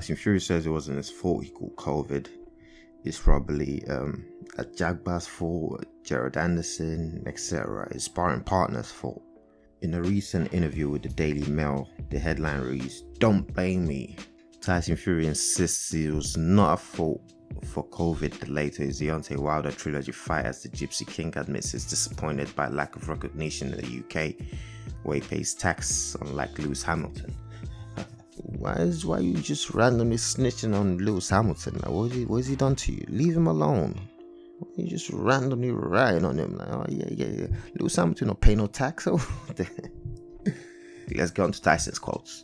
Tyson Fury says it wasn't his fault he caught COVID. It's probably Ajagba's fault, Gerald Anderson, etc. His sparring partner's fault. In a recent interview with the Daily Mail, the headline reads, "Don't blame me." Tyson Fury insists it was not a fault for COVID delay to his Deontay Wilder trilogy fight, as the Gypsy King admits he's disappointed by lack of recognition in the UK, where he pays tax unlike Lewis Hamilton. Why you just randomly snitching on Lewis Hamilton? Like, what has he done to you? Leave him alone. Why you just randomly relying on him? Like, oh yeah. Lewis Hamilton don't pay no tax. Let's get on to Tyson's quotes.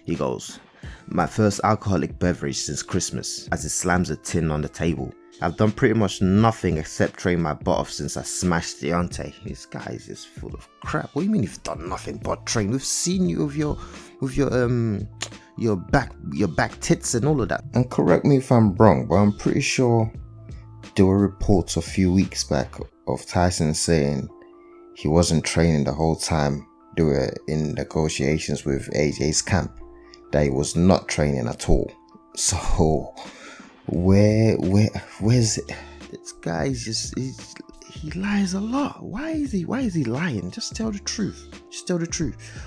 He goes, "My first alcoholic beverage since Christmas," as he slams a tin on the table. "I've done pretty much nothing except train my butt off since I smashed Deontay." This guy is just full of crap. What do you mean you've done nothing but train? We've seen you with your back tits and all of that. And correct me if I'm wrong, but I'm pretty sure there were reports a few weeks back of Tyson saying he wasn't training the whole time they were in negotiations with AJ's camp, that he was not training at all. So where's it? This guy is just, he lies a lot. Why is he lying? Just tell the truth.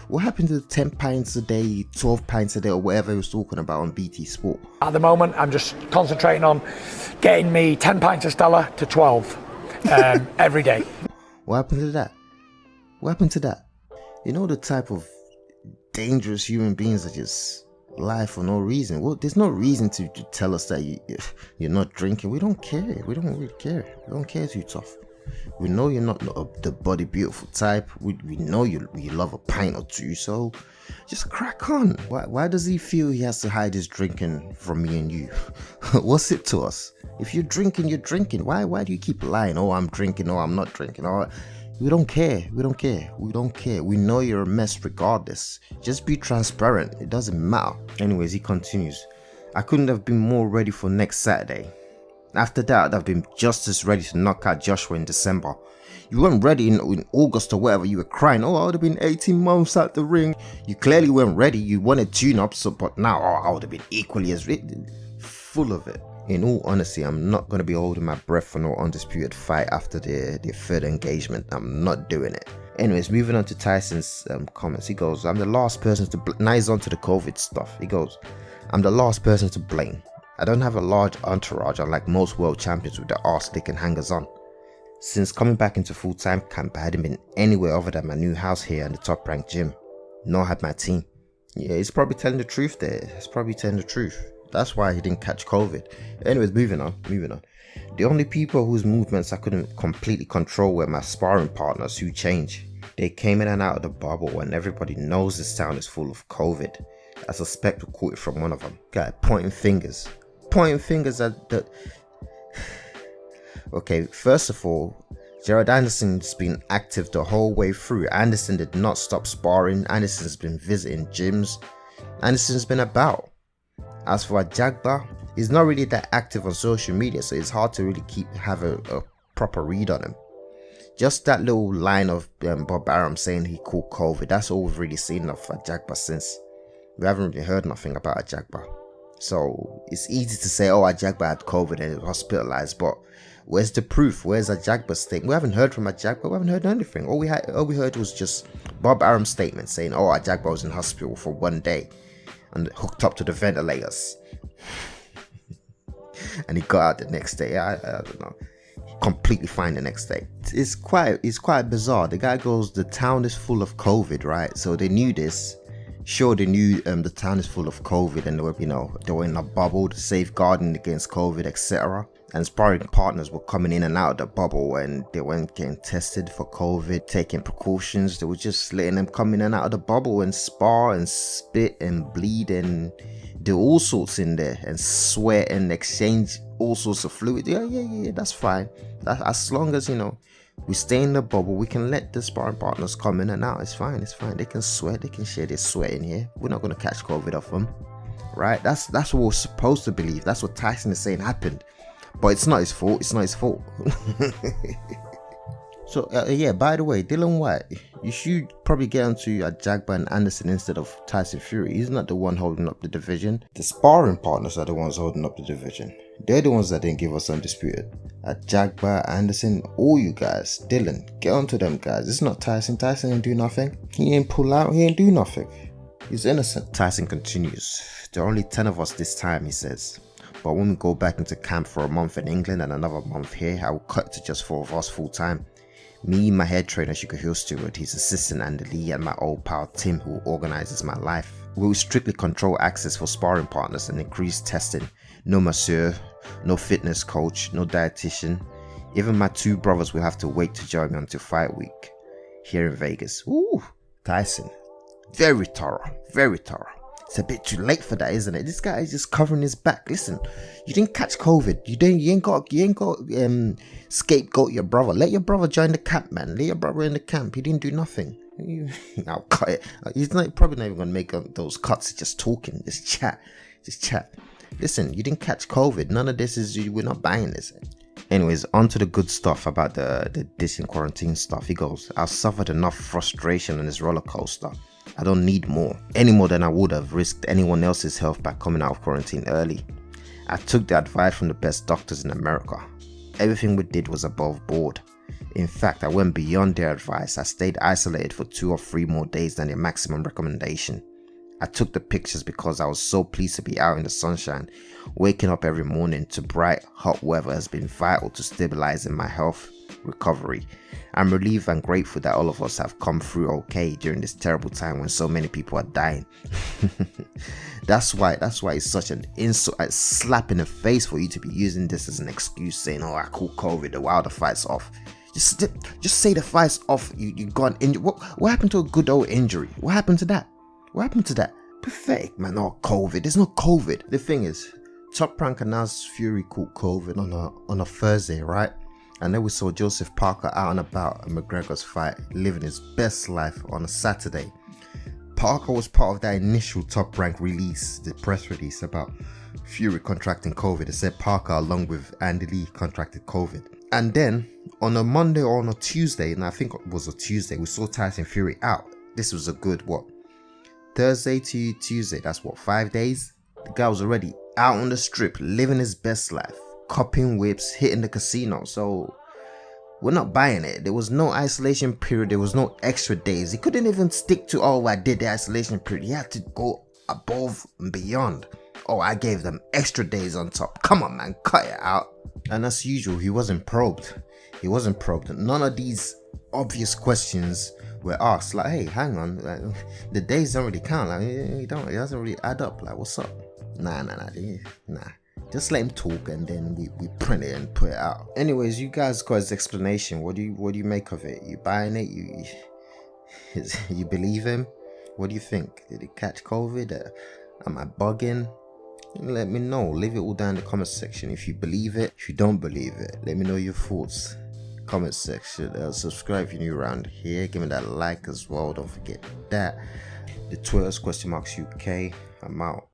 What happened to the 10 pints a day, 12 pints a day, or whatever he was talking about on BT Sport? At the moment, I'm just concentrating on getting me 10 pints of Stella to 12 every day. What happened to that? You know, the type of dangerous human beings that just lie for no reason. Well, there's no reason to tell us that you're not drinking. We don't care. We don't really care. We don't care too tough. We know you're not the body beautiful type. We know you love a pint or two. So just crack on. Why does he feel he has to hide his drinking from me and you? What's it to us? If you're drinking, you're drinking. Why do you keep lying? Oh, I'm drinking. Oh, I'm not drinking. Oh, we don't care. We know you're a mess regardless. Just be transparent. It doesn't matter. Anyways, he continues. "I couldn't have been more ready for next Saturday. After that, I've been just as ready to knock out Joshua in December. You weren't ready in August or whatever. You were crying, oh, I would have been 18 months at the ring. You clearly weren't ready. You wanted tune-ups, but now I would have been equally as ready." Full of it. In all honesty, I'm not going to be holding my breath for no undisputed fight after the third engagement. I'm not doing it. Anyways, moving on to Tyson's comments. He goes, "I'm the last person to now he's on to the COVID stuff. He goes, "I'm the last person to blame. I don't have a large entourage unlike most world champions with their arse licking hangers on. Since coming back into full-time camp, I hadn't been anywhere other than my new house here and the top-ranked gym. Nor had my team." Yeah, he's probably telling the truth there. That's why he didn't catch COVID. Anyways, moving on. The only people whose movements I couldn't completely control were my sparring partners, who change. They came in and out of the bubble, and everybody knows this town is full of COVID. I suspect we caught it from one of them. Guy pointing fingers at the... Okay, first of all, Gerald Anderson's been active the whole way through. Anderson did not stop sparring. Anderson's been visiting gyms. Anderson's been about. As for Ajagba, he's not really that active on social media, so it's hard to really have a proper read on him. Just that little line of Bob Arum saying he caught COVID, that's all we've really seen of Ajagba since. We haven't really heard nothing about Ajagba. So it's easy to say, oh, Ajagba had COVID and he was hospitalized, but where's the proof? Where's Ajagba's statement? We haven't heard from Ajagba. We haven't heard anything. All we heard was just Bob Arum's statement saying, oh, Ajagba was in hospital for 1 day and hooked up to the ventilators. And he got out the next day. I don't know. Completely fine the next day. It's quite bizarre. The guy goes, the town is full of COVID, right? So they knew this. Sure, they knew the town is full of COVID, and they were in a bubble, safeguarding against COVID, etc. And sparring partners were coming in and out of the bubble, and they weren't getting tested for COVID, taking precautions. They were just letting them come in and out of the bubble and spar and spit and bleed and do all sorts in there and sweat and exchange all sorts of fluid. Yeah, that's fine. As long as we stay in the bubble, we can let the sparring partners come in and out. It's fine. They can sweat. They can share their sweat in here. We're not going to catch COVID off them, right? That's what we're supposed to believe. That's what Tyson is saying happened. But it's not his fault. So yeah, by the way, Dylan White, you should probably get onto Ajagba and Anderson instead of Tyson Fury. He's not the one holding up the division. The sparring partners are the ones holding up the division. They're the ones that didn't give us undisputed. Ajagba, Anderson, all you guys, Dylan, get onto them guys. It's not Tyson. Tyson didn't do nothing. He didn't pull out. He didn't do nothing. He's innocent. Tyson continues. There are only 10 of us this time, he says. But when we go back into camp for a month in England and another month here, I will cut to just 4 of us full time. Me, my head trainer, Shukahil Stewart, his assistant Andy Lee, and my old pal Tim, who organizes my life. We will strictly control access for sparring partners and increase testing. No masseur, no fitness coach, no dietitian. Even my 2 brothers will have to wait to join me until fight week here in Vegas. Ooh, Tyson. Very thorough, very thorough. It's a bit too late for that, isn't it? This guy is just covering his back. Listen, you didn't catch COVID. You ain't got scapegoat your brother. Let your brother join the camp, man. Let your brother in the camp. He didn't do nothing. I'll cut it. He's probably not even gonna make those cuts. Just talking, just chat. Listen, you didn't catch COVID. None of this is. We're not buying this. Anyways, on to the good stuff about the dissing quarantine stuff. He goes, I've suffered enough frustration on this roller coaster. I don't need more, any more than I would have risked anyone else's health by coming out of quarantine early. I took the advice from the best doctors in America. Everything we did was above board. In fact, I went beyond their advice. I stayed isolated for 2 or 3 more days than their maximum recommendation. I took the pictures because I was so pleased to be out in the sunshine. Waking up every morning to bright, hot weather has been vital to stabilizing my health recovery. I'm relieved and grateful that all of us have come through okay during this terrible time when so many people are dying. That's why it's such an insult, a slap in the face for you to be using this as an excuse, saying, "Oh, I call COVID while the fight's off." Just say the fight's off. You got injured. What happened to a good old injury? What happened to that? Pathetic, man. Oh, COVID. There's no COVID. The thing is, Top Rank announced Fury caught COVID on a Thursday, right? And then we saw Joseph Parker out and about at McGregor's fight, living his best life on a Saturday. Parker was part of that initial Top Rank release, the press release about Fury contracting COVID. It said Parker, along with Andy Lee, contracted COVID. And then on a Monday or on a Tuesday, and I think it was a Tuesday, we saw Tyson Fury out. This was a good, Thursday to Tuesday, that's 5 days? The guy was already out on the strip, living his best life, copping whips, hitting the casino. So we're not buying it. There was no isolation period. There was no extra days. He couldn't even stick to, I did the isolation period. He had to go above and beyond. I gave them extra days on top. Come on, man, cut it out. And as usual, he wasn't probed. None of these obvious questions were asked. Like, hey, hang on, the days don't really count. Like, it doesn't really add up. Like, what's up? Nah. Just let him talk, and then we print it and put it out. Anyways, you guys got his explanation. What do you make of it? You buying it? You believe him? What do you think? Did he catch COVID? Am I bugging? Let me know. Leave it all down in the comment section. If you believe it, if you don't believe it, let me know your thoughts. Comment section. Subscribe if you're new around here. Give me that like as well. Don't forget that. The Twitter's !UK. I'm out.